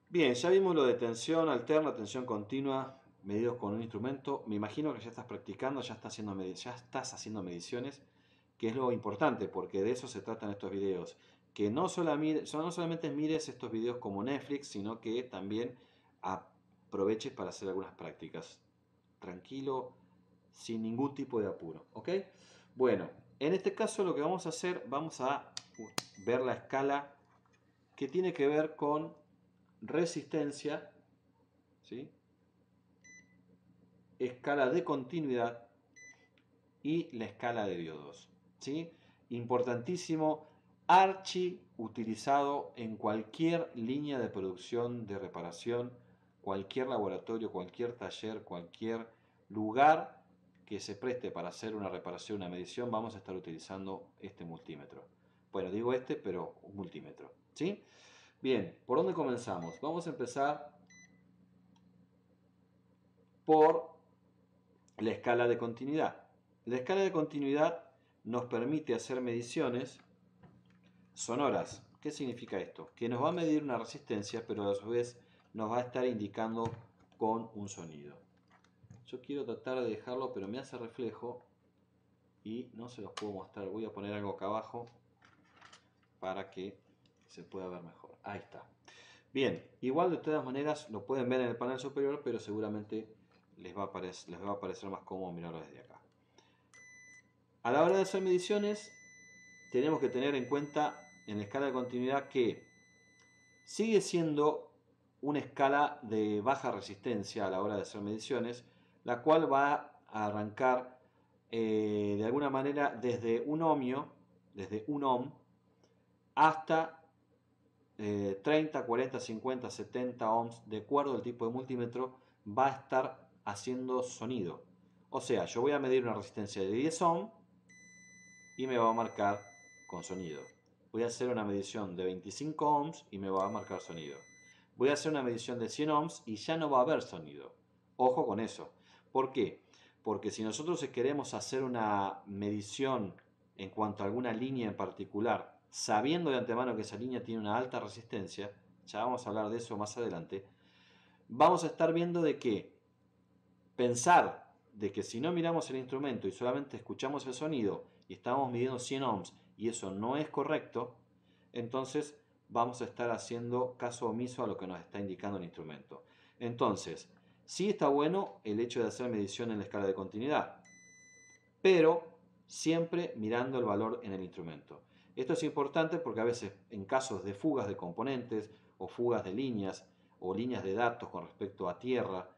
Bien, ya vimos lo de tensión alterna, tensión continua, medidos con un instrumento. Me imagino que ya estás practicando, ya estás haciendo mediciones, que es lo importante, porque de eso se tratan estos videos. Que no solamente mires estos videos como Netflix, sino que también aproveches para hacer algunas prácticas. Tranquilo, sin ningún tipo de apuro. ¿Ok? Bueno, en este caso lo que vamos a hacer, vamos a ver la escala que tiene que ver con resistencia, ¿sí? Escala de continuidad y la escala de diodos, ¿sí? Importantísimo, archi utilizado en cualquier línea de producción, de reparación, cualquier laboratorio, cualquier taller, cualquier lugar que se preste para hacer una reparación, una medición, vamos a estar utilizando este multímetro. Bueno, digo este, pero un multímetro, ¿sí? Bien, ¿por dónde comenzamos? Vamos a empezar por la escala de continuidad. La escala de continuidad nos permite hacer mediciones sonoras. ¿Qué significa esto? Que nos va a medir una resistencia, pero a su vez nos va a estar indicando con un sonido. Yo quiero tratar de dejarlo, pero me hace reflejo y no se los puedo mostrar. Voy a poner algo acá abajo para que se pueda ver mejor. Ahí está. Bien, igual de todas maneras lo pueden ver en el panel superior, pero seguramente les va a parecer más cómodo mirarlo desde acá. A la hora de hacer mediciones, tenemos que tener en cuenta en la escala de continuidad que sigue siendo una escala de baja resistencia a la hora de hacer mediciones, la cual va a arrancar de alguna manera desde un ohmio, desde un ohm, hasta 30, 40, 50, 70 ohms, de acuerdo al tipo de multímetro, va a estar haciendo sonido. O sea, yo voy a medir una resistencia de 10 ohms y me va a marcar con sonido. Voy a hacer una medición de 25 ohms y me va a marcar sonido. Voy a hacer una medición de 100 ohms y ya no va a haber sonido. Ojo con eso. ¿Por qué? Porque si nosotros queremos hacer una medición en cuanto a alguna línea en particular, sabiendo de antemano que esa línea tiene una alta resistencia, ya vamos a hablar de eso más adelante, vamos a estar viendo de que pensar de que si no miramos el instrumento y solamente escuchamos el sonido y estamos midiendo 100 ohms y eso no es correcto, entonces vamos a estar haciendo caso omiso a lo que nos está indicando el instrumento. Entonces, sí está bueno el hecho de hacer medición en la escala de continuidad, pero siempre mirando el valor en el instrumento. Esto es importante porque a veces en casos de fugas de componentes o fugas de líneas o líneas de datos con respecto a tierra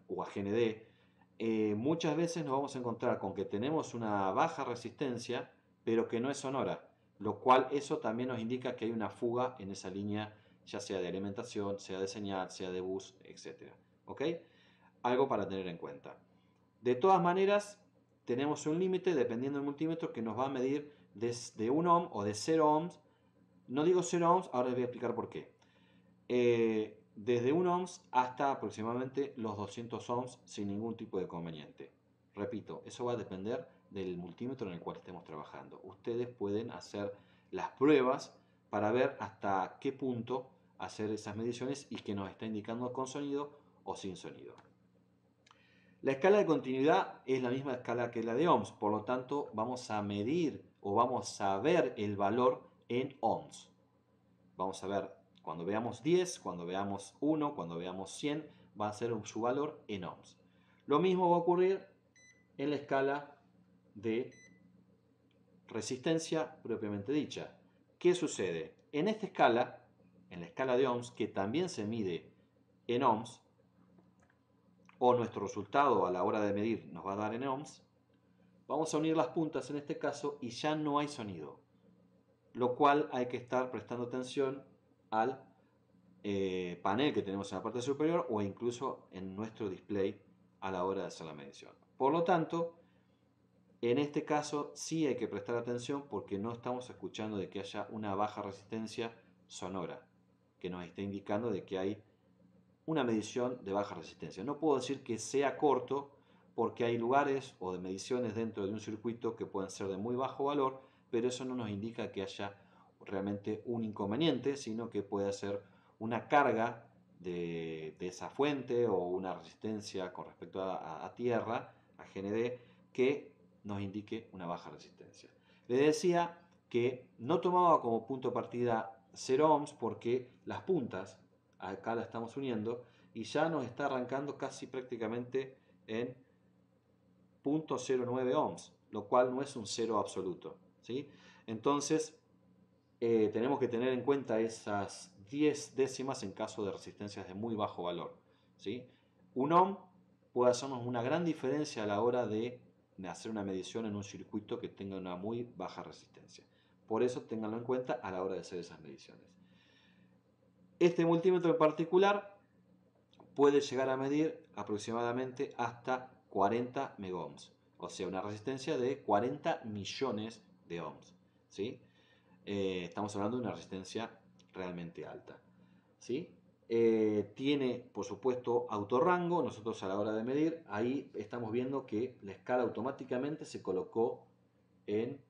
o a GND, muchas veces nos vamos a encontrar con que tenemos una baja resistencia pero que no es sonora, lo cual eso también nos indica que hay una fuga en esa línea, ya sea de alimentación, sea de señal, sea de bus, etc. ¿Ok? Algo para tener en cuenta. De todas maneras, tenemos un límite dependiendo del multímetro que nos va a medir desde 1 ohm o de 0 ohms. No digo 0 ohms, ahora les voy a explicar por qué. Desde 1 ohms hasta aproximadamente los 200 ohms sin ningún tipo de inconveniente. Repito, eso va a depender del multímetro en el cual estemos trabajando. Ustedes pueden hacer las pruebas para ver hasta qué punto hacer esas mediciones y que nos está indicando con sonido o sin sonido. La escala de continuidad es la misma escala que la de ohms, por lo tanto vamos a medir o vamos a ver el valor en ohms. Vamos a ver cuando veamos 10, cuando veamos 1, cuando veamos 100, va a ser su valor en ohms. Lo mismo va a ocurrir en la escala de resistencia propiamente dicha. ¿Qué sucede? En esta escala, en la escala de ohms, que también se mide en ohms, o nuestro resultado a la hora de medir nos va a dar en ohms, vamos a unir las puntas en este caso y ya no hay sonido, lo cual hay que estar prestando atención al panel que tenemos en la parte superior o incluso en nuestro display a la hora de hacer la medición. Por lo tanto, en este caso sí hay que prestar atención porque no estamos escuchando de que haya una baja resistencia sonora. que nos está indicando de que hay una medición de baja resistencia. No puedo decir que sea corto porque hay lugares o de mediciones dentro de un circuito que pueden ser de muy bajo valor, pero eso no nos indica que haya realmente un inconveniente, sino que puede ser una carga de esa fuente o una resistencia con respecto a tierra, a GND, que nos indique una baja resistencia. Les decía que no tomaba como punto de partida 0 ohms porque las puntas, acá la estamos uniendo, y ya nos está arrancando casi prácticamente en 0.09 ohms, lo cual no es un cero absoluto, ¿sí? Entonces, tenemos que tener en cuenta esas 10 décimas en caso de resistencias de muy bajo valor, ¿sí? Un ohm puede hacernos una gran diferencia a la hora de hacer una medición en un circuito que tenga una muy baja resistencia. Por eso ténganlo en cuenta a la hora de hacer esas mediciones. Este multímetro en particular puede llegar a medir aproximadamente hasta 40 megohms, o sea, una resistencia de 40 millones de ohms, ¿sí? Estamos hablando de una resistencia realmente alta, ¿sí? Tiene, por supuesto, autorrango. Nosotros a la hora de medir, ahí estamos viendo que la escala automáticamente se colocó en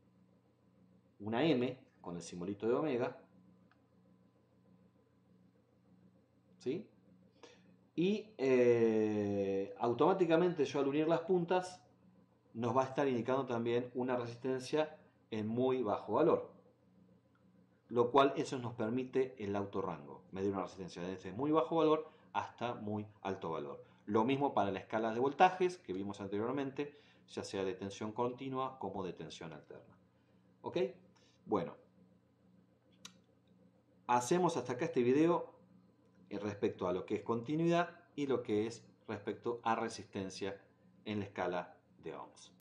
una M con el simbolito de omega, ¿sí? Y automáticamente yo al unir las puntas nos va a estar indicando también una resistencia en muy bajo valor, lo cual eso nos permite el autorrango, medir una resistencia desde muy bajo valor hasta muy alto valor. Lo mismo para la escala de voltajes que vimos anteriormente, ya sea de tensión continua como de tensión alterna. ¿Ok? Bueno, hacemos hasta acá este video respecto a lo que es continuidad y lo que es respecto a resistencia en la escala de ohms.